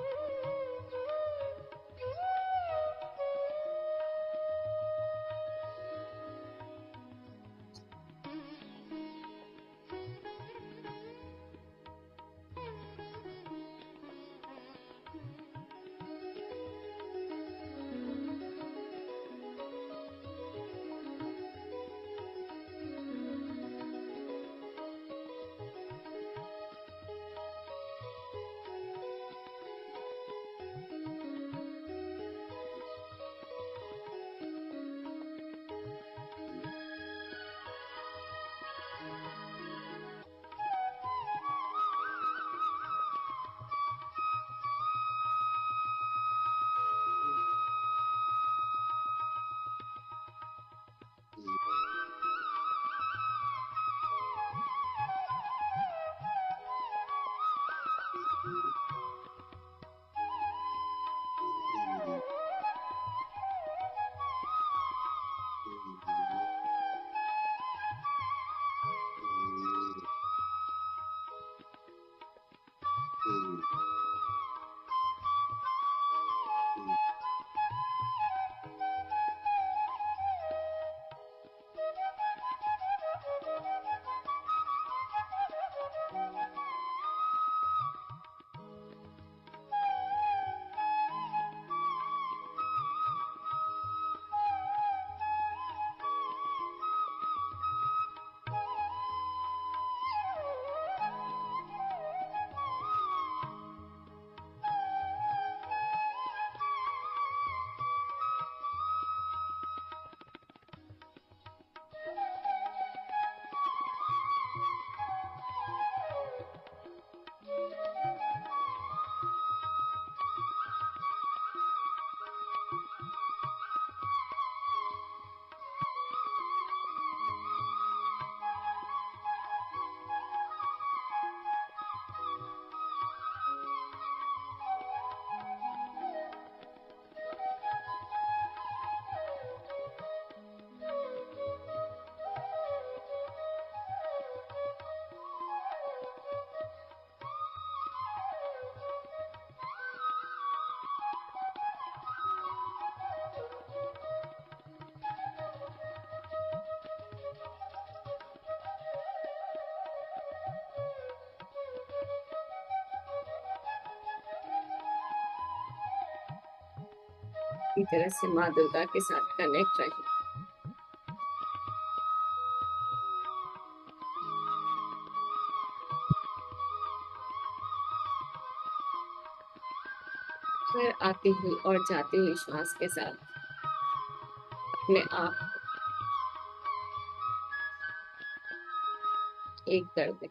इसी तरह से माँ दुर्गा के साथ कनेक्ट रहे। फिर आती हुई और जाती हुई श्वास के साथ अपने आप एक कर दे।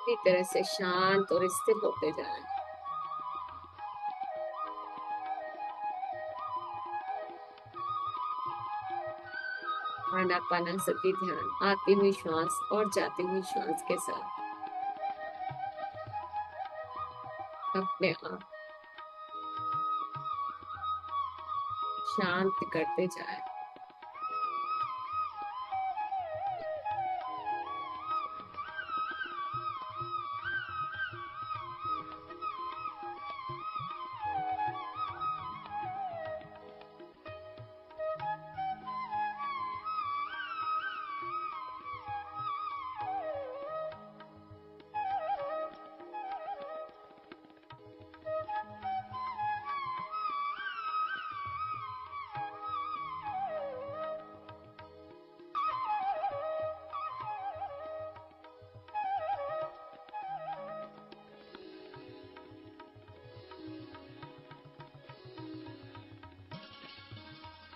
इसी तरह से शांत और स्थिर होते जाए। आनापानसती ध्यान, आती हुई श्वास और जाती हुई श्वास के साथ अपने आप शांत करते जाए।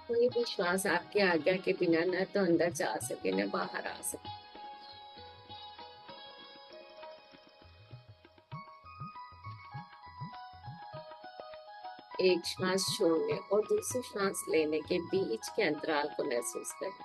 कोई भी श्वास आपके आज्ञा के बिना न तो अंदर जा सके न बाहर आ सके। एक श्वास छोड़ने और दूसरी श्वास लेने के बीच के अंतराल को महसूस करें।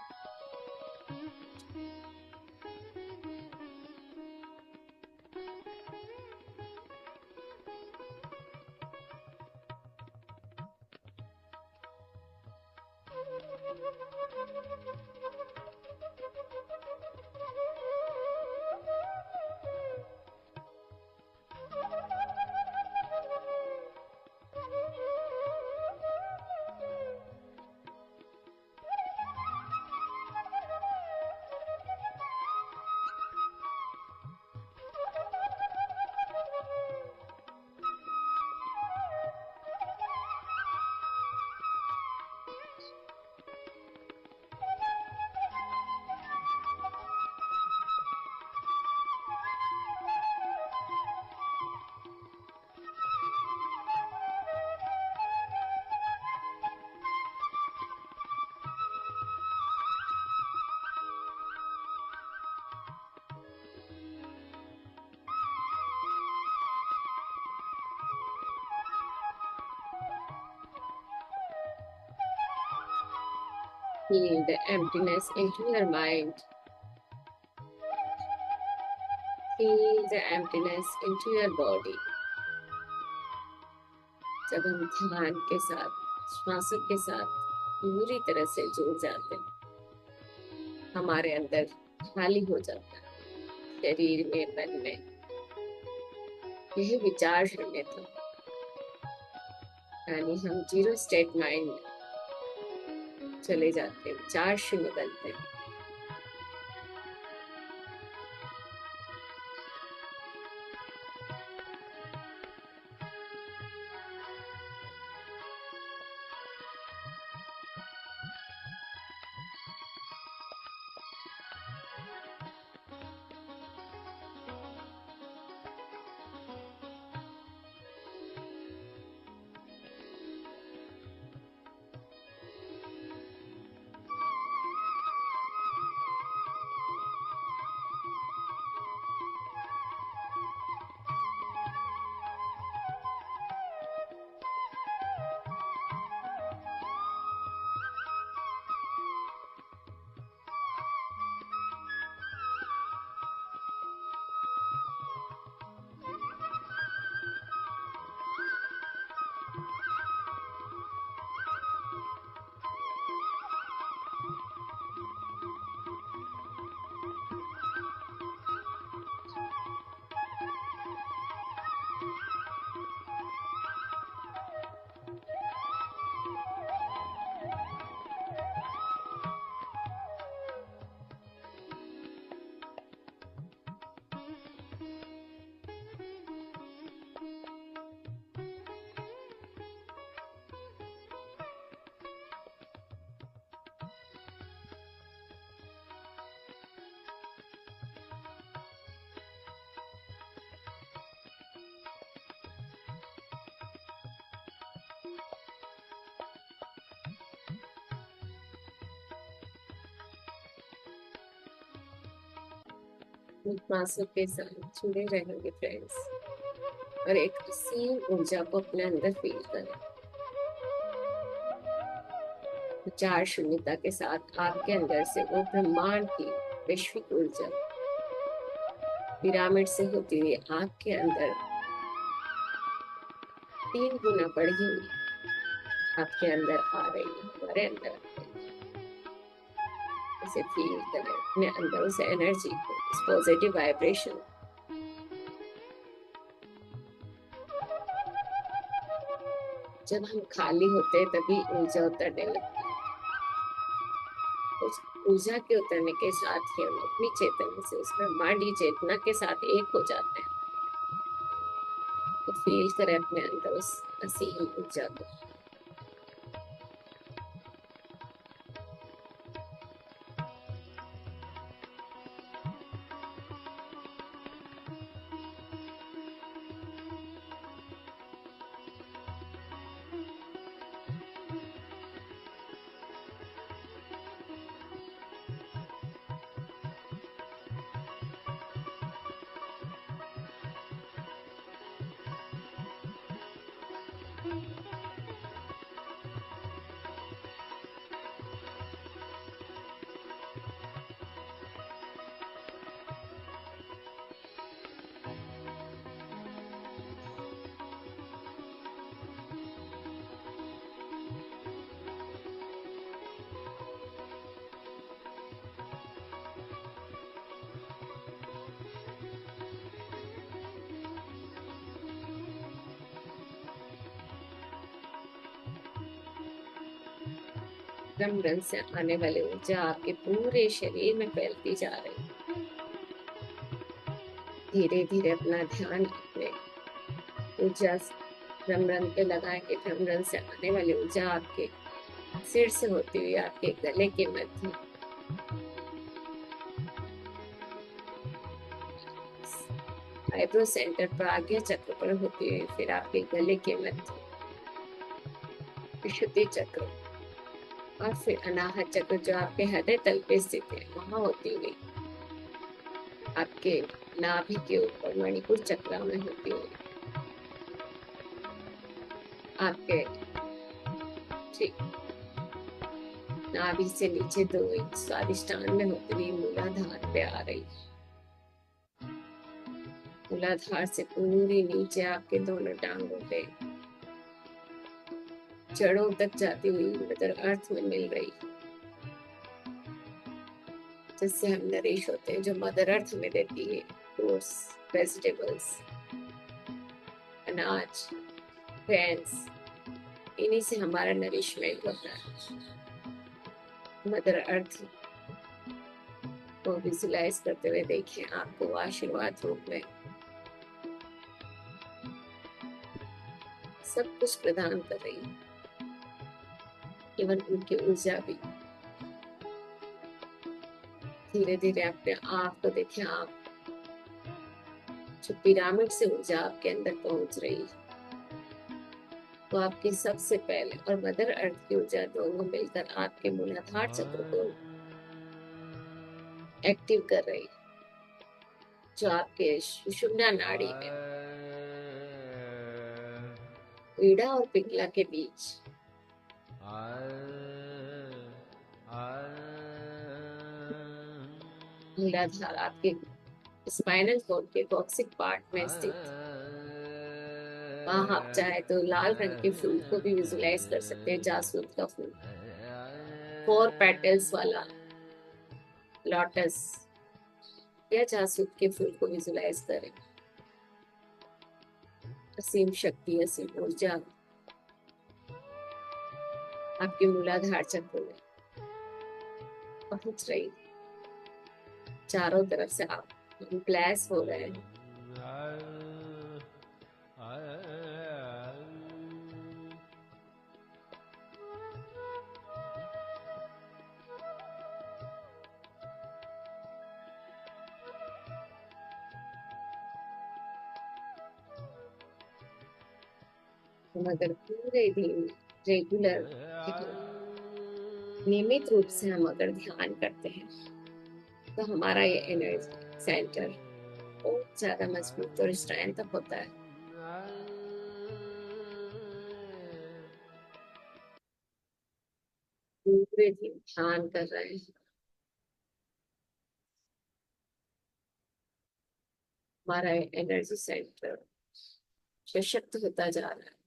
Feel the emptiness into your mind. Feel the emptiness into your body. जब हम ध्यान के साथ, श्वासों के साथ पूरी तरह से जुड़ जाते हैं, हमारे अंदर खाली हो जाता है, शरीर में, मन में। यह विचार शून्य था, यानी हम जीरो स्टेट माइंड में चले जाते हैं, विचार शून्य बनते हैं। श्वासों के साथ जुड़े रहेंगे फ्रेंड्स, और एक असीम ऊर्जा को अपने अंदर फील करें। विचार शून्यता के साथ आपके अंदर से वो ब्रह्मांड की वैश्विक ऊर्जा पिरामिड से होती हुई आपके अंदर 3 गुना बढ़ी हुई आपके अंदर आ रही है, हमारे अंदर आ रही है। इसे फील करें अपने अंदर, उस एनर्जी को, इस पॉजिटिव वाइब्रेशन। जब हम खाली होते हैं तभी ऊर्जा उतरने लगती है। उस ऊर्जा के उतरने के साथ ही हम अपनी चेतना से, उस ब्रह्मांडी चेतना के साथ एक हो जाते हैं। तो फील करें अपने अंदर उस असीम ऊर्जा को। रमरन से आने वाली ऊर्जा आपके पूरे शरीर में फैलती जा रही है। धीरे धीरे अपना ध्यान अपने ऊर्जा रमरन पे लगाएंगे। रमरन से आने वाली ऊर्जा आपके सिर से होती हुई आपके गले के मध्य आईब्रो सेंटर पर आज्ञा चक्र पर होती हुई फिर आपके गले के मध्य विशुद्धि चक्र और फिर अनाहत चक्र जो आपके हृदय तल पे स्थित है वहां होती हुई आपके नाभि के ऊपर मणिपुर चक्र में होती हुई आपके ठीक नाभि से नीचे 2 इंच स्वादिष्टान में होती हुई मूलाधार पे आ रही। मूलाधार से पूरी नीचे आपके दोनों टांगों पे जड़ों तक जाती हुई मदर अर्थ में मिल रही, जिससे हम नरिश होते हैं, जो मदर अर्थ में देती है फ्रूट्स, वेजिटेबल्स, अनाज, ग्रेन्स, इन्हीं से हमारा नरिशमेंट होता है। मदर अर्थ को विजुलाइज करते हुए देखें आपको आशीर्वाद रूप में सब कुछ प्रदान कर रही है, केवल उनकी ऊर्जा भी। धीरे धीरे अपने आप को देखें, आप जो पिरामिड से ऊर्जा आपके अंदर पहुंच रही है वो आपके सबसे पहले और मदर अर्थ की ऊर्जा दोनों मिलकर आपके मूलाधार चक्र को एक्टिव कर रही है, जो आपके सुषुम्ना नाड़ी में ईड़ा और पिंगला के बीच मूलाधार आपके स्पाइनल कॉर्ड के कॉक्सिक पार्ट में स्थित। वहां आप चाहे तो लाल रंग के फूल को भी विजुलाइज कर सकते हैं, जासूद का फूल, 4 पेटल्स वाला लोटस या जासूद के फूल को विजुलाइज करें। असीम शक्ति, असीम ऊर्जा आपके मूलाधार चक्र में पहुंच रही, चारों तरफ से आप ब्लेस हो रहे हैं। हम अगर पूरे दिन रेगुलर नियमित रूप से हम अगर ध्यान करते हैं तो हमारा ये एनर्जी सेंटर बहुत ज्यादा मजबूत और स्ट्रेंथ अप होता है। पूरे दिन ध्यान कर रहे हैं, हमारा एनर्जी सेंटर सशक्त होता जा रहा है।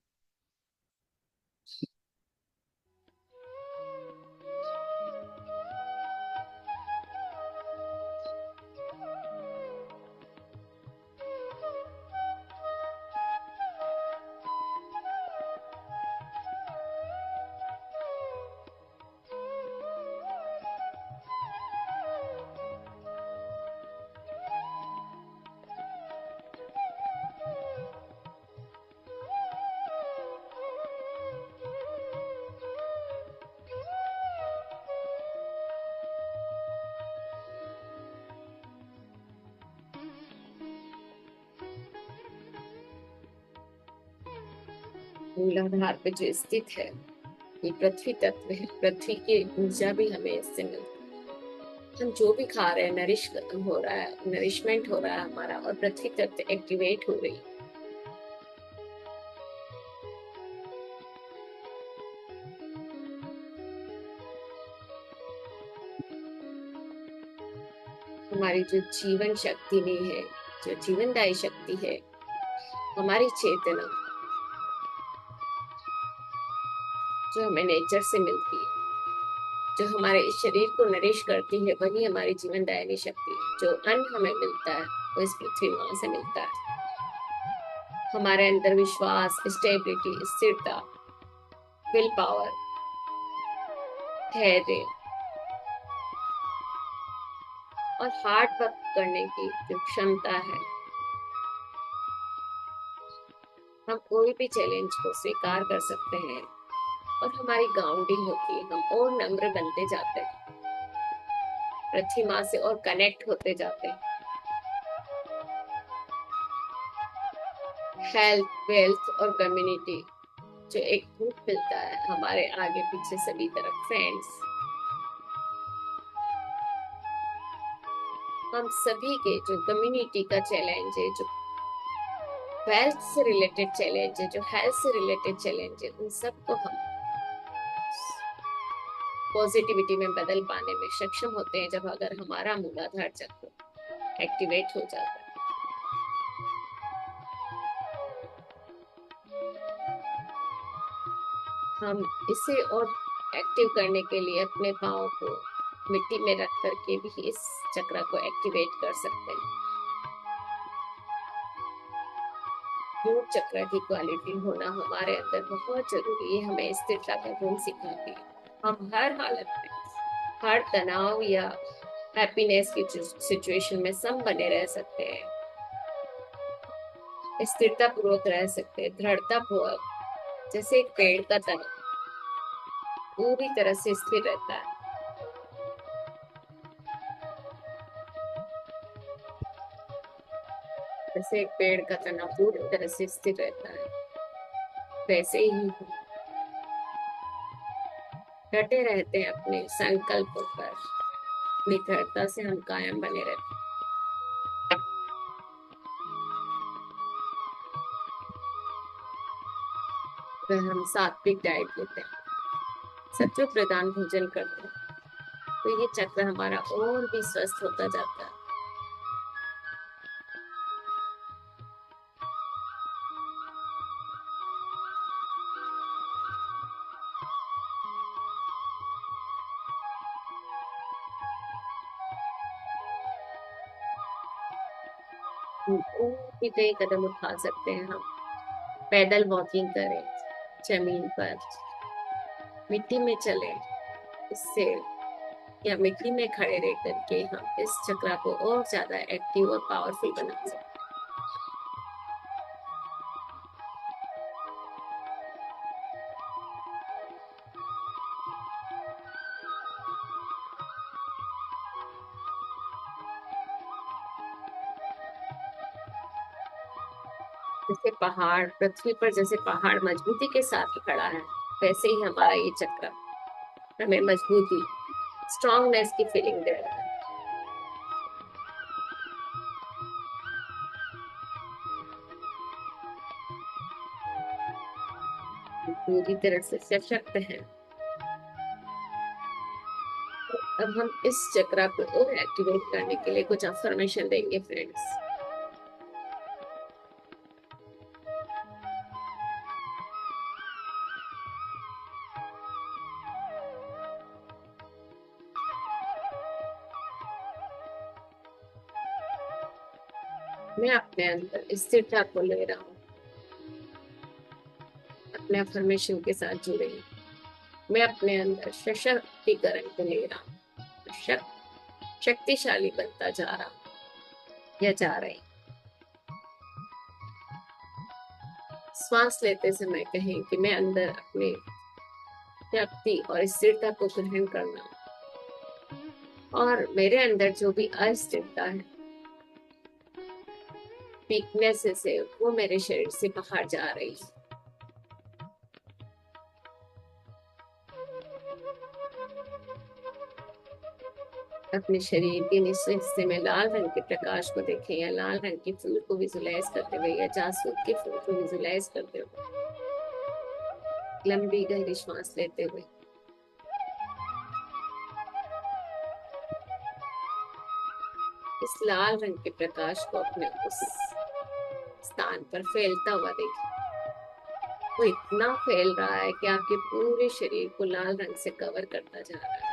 मूलाधार पे जो स्थित है ये पृथ्वी तत्व है, पृथ्वी की ऊर्जा भी हमें इससे मिलती है। हम जो भी खा रहे हैं नरिश हो रहा है, नरिशमेंट हो रहा है हमारा, और पृथ्वी तत्व एक्टिवेट हो रही है। हमारी जो जीवन शक्ति नहीं है, जो जीवनदायी शक्ति है, हमारी चेतना जो हमें नेचर से मिलती है, जो हमारे इस शरीर को नरिश करती है, वही हमारी जीवनदायिनी शक्ति है। जो अन्न हमें मिलता है वो इस पृथ्वी माँ से मिलता है। हमारे अंदर विश्वास, स्टेबिलिटी, स्थिरता, विल पावर, धैर्य और हार्ड वर्क करने की जो क्षमता है, हम कोई भी चैलेंज को स्वीकार कर सकते हैं और हमारी ग्राउंडिंग होती है, हम और नम्र बनते जाते हैं, पृथ्वी माँ से और कनेक्ट होते जाते हैं। हेल्थ, वेल्थ और कम्युनिटी, जो एक ग्रुप मिलता है हमारे आगे पीछे सभी तरफ, फ्रेंड्स, हम सभी के जो कम्युनिटी का चैलेंज है, जो वेल्थ से रिलेटेड चैलेंज है, जो हेल्थ से रिलेटेड चैलेंज है, उन सबको हम पॉजिटिविटी में बदल पाने में सक्षम होते हैं जब अगर हमारा मूलाधार चक्र एक्टिवेट हो जाता है। हम इसे और एक्टिव करने के लिए अपने पाँव को मिट्टी में रख करके भी इस चक्र को एक्टिवेट कर सकते हैं। रूट चक्र की क्वालिटी होना हमारे अंदर बहुत जरूरी है, हमें स्थिरता का गुण सिखाती है। हम हर हालत में, हर तनाव या हैप्पीनेस की सिचुएशन में सम बने रह सकते हैं, स्थिरता पूर्वक रह सकते हैं, दृढ़ता पूर्वक, जैसे एक पेड़ का तना पूरी तरह से स्थिर रहता है। जैसे एक पेड़ का तना पूरी तरह से स्थिर रहता है, वैसे ही हम डटे रहते हैं अपने संकल्पों पर, अपनी दृढ़ता से हम कायम बने रहते हैं। अगर हम सात्विक डाइट लेते हैं, सत्व प्रधान भोजन करते हैं, तो ये चक्र हमारा और भी स्वस्थ होता जाता है। और भी कई कदम उठा सकते हैं हम, पैदल वॉकिंग करें, जमीन पर मिट्टी में चले, इससे या मिट्टी में खड़े रह करके हम इस चक्र को और ज्यादा एक्टिव और पावरफुल बना सकते हैं। जैसे पहाड़ पृथ्वी पर, जैसे पहाड़ मजबूती के साथ खड़ा है, वैसे ही हमारा ये चक्र हमें मजबूती, स्ट्रांगनेस की फीलिंग दे रहा है। पूरी तरह से सशक्त है। अब हम इस चक्र को और एक्टिवेट करने के लिए कुछ अफर्मेशन देंगे फ्रेंड्स। मैं अपने अंदर स्थिरता को ले रहा हूँ, अपने अफर्मेशन के साथ जुड़े। मैं अपने अंदर सशक्तिकरण को ले रहा हूँ, शक्तिशाली बनता जा रहा हूँ या जा रही। श्वास लेते समय कहें कि मैं अंदर अपने शक्ति और स्थिरता को ग्रहण करना, और मेरे अंदर जो भी अस्थिरता है, वीकनेसेस है, वो मेरे शरीर से बाहर जा रही है। अपने शरीर के निचले हिस्से में लाल रंग के प्रकाश को देखें, या लाल रंग के फूल को विजुलाइज करते हुए, या जासूद के फूल को विजुलाइज करते हुए, लंबी गहरी श्वास लेते हुए इस लाल रंग के प्रकाश को अपने उस स्थान पर फैलता हुआ देखें। वो इतना फैल रहा है कि आपके पूरे शरीर को लाल रंग से कवर करता जा रहा है।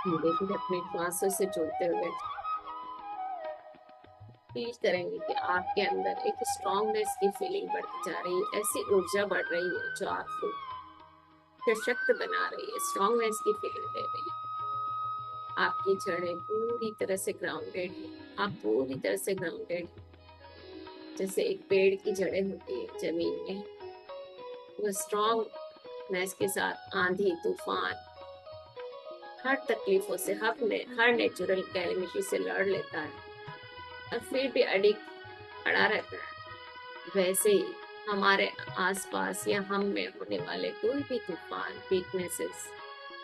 धीरे धीरे अपने श्वासों से जुड़ते हुए फील करेंगे कि आपके अंदर एक स्ट्रांगनेस की फीलिंग बढ़ती जा रही है, ऐसी ऊर्जा बढ़ रही है जो आपको सशक्त बना रही है, स्ट्रांगनेस की फीलिंग दे रही है। आपकी जड़ें पूरी तरह से ग्राउंडेड है, आप पूरी तरह से ग्राउंडेड, जैसे एक पेड़ की जड़ें होती है जमीन में, वो स्ट्रांगनेस के साथ आंधी तूफान हर तकलीफों से हर नेचुरल कैलेमिटी से लड़ लेता है और फिर भी अडिग खड़ा रहता है। वैसे ही हमारे आसपास या हम में होने वाले कोई भी तूफान, वीकनेसेस,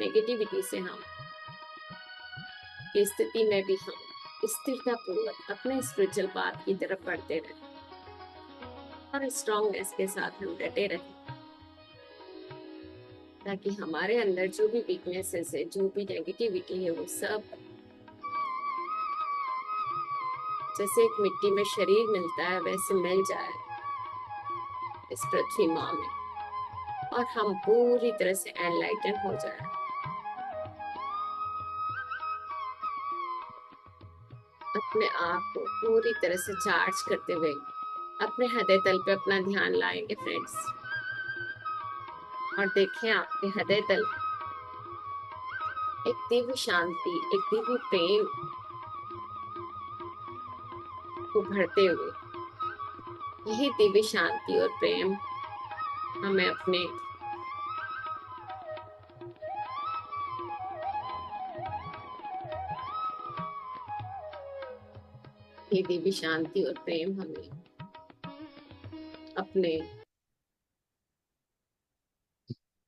नेगेटिविटी से हम की स्थिति में भी हम स्थिरता पूर्वक अपने स्पिरिचुअल पाथ की तरफ बढ़ते रहे और स्ट्रांगनेस के साथ हम डटे रहे, ताकि हमारे अंदर जो भी वीकनेसेस है, जो भी नेगेटिविटी है, वो सब जैसे एक मिट्टी में शरीर मिलता है वैसे मिल जाए इस पृथ्वी माँ में, और हम पूरी तरह से एनलाइटन हो जाए। अपने आप को पूरी तरह से चार्ज करते हुए अपने हृदय तल पे अपना ध्यान लाएंगे फ्रेंड्स, और देखें आपके हृदय तल एक दिव्य शांति, एक दिव्य प्रेम उभरते हुए। यही दिव्य शांति और प्रेम हमें अपने ये दिव्य शांति और प्रेम हमें अपने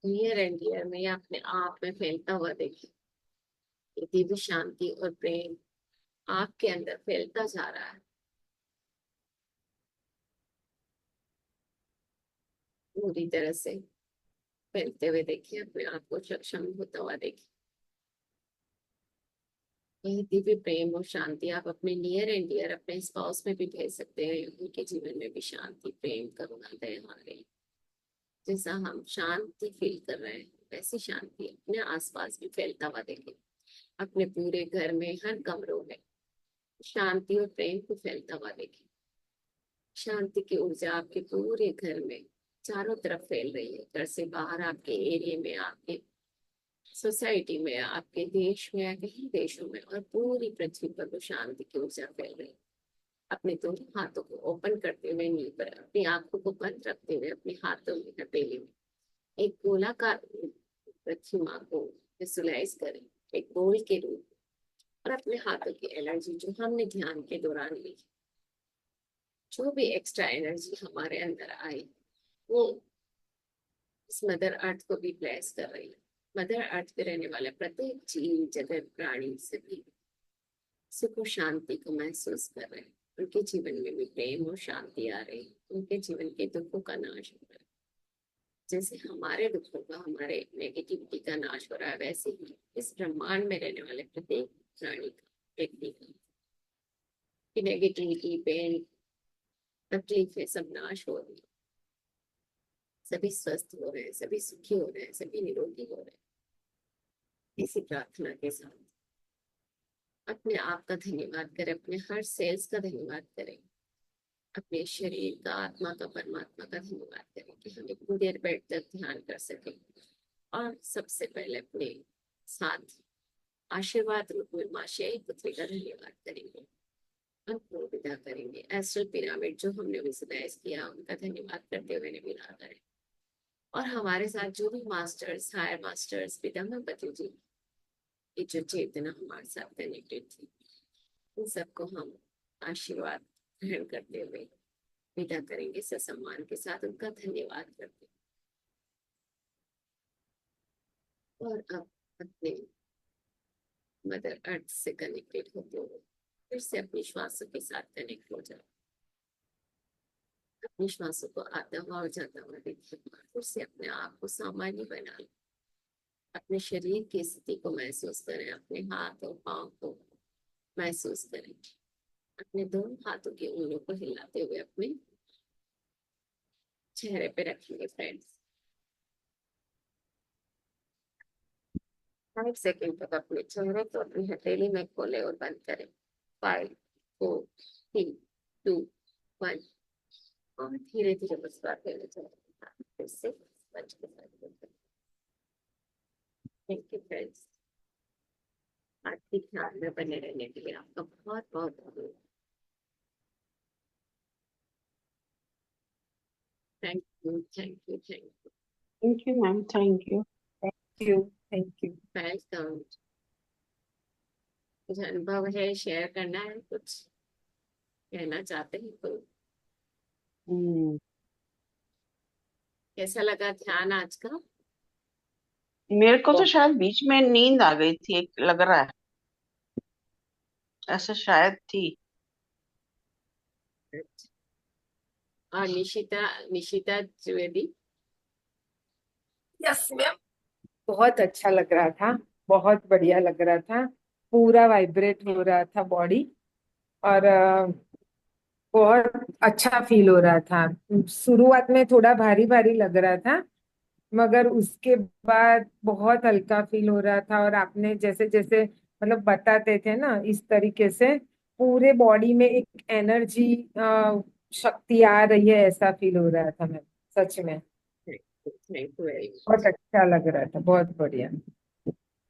नियर एंड डियर में या अपने आप में फैलता हुआ देखें। ये दिव्य शांति और प्रेम आपके अंदर फैलता जा रहा है, पूरी तरह से फैलते हुए देखिए, अपने आप को सक्षम होता हुआ देखिए। यही दिव्य प्रेम और शांति आप अपने नियर एंड डियर, अपने स्पाउस में भी भेज सकते हैं, उनके जीवन में भी शांति, प्रेम, करुणा, दया आ रही। जैसा हम शांति फील कर रहे हैं वैसी शांति अपने आसपास भी फैलता हुआ देखें। अपने पूरे घर में हर कमरों में शांति और प्रेम को फैलता हुआ देखें। शांति की ऊर्जा आपके पूरे घर में चारों तरफ फैल रही है, घर से बाहर, आपके एरिया में, आपके सोसाइटी में, आपके देश में या कहीं देशों में, और पूरी पृथ्वी पर वो शांति की ऊर्जा फैल रही है। अपने दोनों हाथों को ओपन करते हुए नी पर, अपनी आंखों को बंद रखते हुए, अपने हाथों में, हथेली में एक गोलाकार पृथ्वी माँ को विजुलाइज करें, एक गोल के रूप, और अपने हाथों की एनर्जी जो हमने ध्यान के दौरान ली, जो भी एक्स्ट्रा एनर्जी हमारे अंदर आई, वो इस मदर अर्थ को भी ब्लेस कर रही है। मदर अर्थ पे रहने वाले प्रत्येक जीव, जगत, प्राणी सभी सुख और शांति को महसूस कर रहे हैं। उनके जीवन में भी प्रेम और शांति आ रही है, उनके जीवन के दुखों का नाश हो रहा है। जैसे हमारे दुखों का, हमारे नेगेटिविटी का नाश हो रहा है, वैसे ही इस ब्रह्मांड में रहने वाले प्रत्येक प्राणी का, व्यक्ति की नेगेटिविटी, पेन, तकलीफें सब नाश हो रही है। सभी स्वस्थ हो रहे हैं, सभी सुखी हो रहे हैं, सभी निरोगी हो रहे हैं। इसी प्रार्थना के साथ अपने आप का धन्यवाद करें, अपने हर सेल्स का धन्यवाद करें, अपने शरीर का, आत्मा का, परमात्मा का धन्यवाद करें कि हम इतनी देर बैठ कर ध्यान कर सकें। और सबसे पहले अपने साथ आशीर्वाद रूप में माँ शैल पुत्री का धन्यवाद करेंगे, उनको विदा करेंगे। एस्ट्रल पिरामिड जो हमने विजुलाइज किया उनका धन्यवाद करते हुए विदा करें। और हमारे साथ जो भी मास्टर्स, हायर मास्टर्स, पितामह पति जी की जो चेतना हमारे साथ कनेक्टेड थी, उन सबको हम आशीर्वाद ग्रहण करते हुए विदा करेंगे, ससम्मान के साथ उनका धन्यवाद करते हैं। और अब अपने मदर अर्थ से कनेक्टेड होते हुए फिर से अपनी श्वासों के साथ कनेक्ट हो जाए। अपनी श्वासों को आता हुआ और जाता हुआ देखिए, फिर से अपने आप को सामान्य बना लें। अपने शरीर की स्थिति को महसूस करें, अपने हाथ और पांव को महसूस करें। अपने दोनों हाथों की उंगलियों को हिलाते हुए अपने चेहरे पे रखेंगे फ्रेंड्स। 5 सेकंड तक अपने चेहरे को अपनी हथेली में खोले और बंद करें। 5 4 3 2 1। और धीरे धीरे बस बात करना चाहिए फिर से पंच के साथ। थैंक यू फ्रेंड्स, आज की ध्यान में बने रहने के लिए आपका बहुत बहुत धन्यवाद। Thank you thank you thank you. Thank you ma'am, thank you. You, thank you. Welcome. कुछ अनुभव है, शेयर करना है, कुछ कहना चाहते हैं तो? हम्म, कैसा लगा ध्यान आज का? मेरे को तो शायद बीच में नींद आ गई थी, एक लग रहा है ऐसा शायद थी। और निशिता, निशिता द्विवेदी? यस मैम, बहुत अच्छा लग रहा था, बहुत बढ़िया लग रहा था। पूरा वाइब्रेट हो रहा था बॉडी, और बहुत अच्छा फील हो रहा था। शुरुआत में थोड़ा भारी भारी लग रहा था, मगर उसके बाद बहुत हल्का फील हो रहा था। और आपने जैसे जैसे मतलब बताते थे ना, इस तरीके से पूरे बॉडी में एक एनर्जी, शक्ति आ रही है, ऐसा फील हो रहा था मैम, सच में। थैंक यू वेरी बहुत मच। अच्छा लग रहा था, बहुत बढ़िया।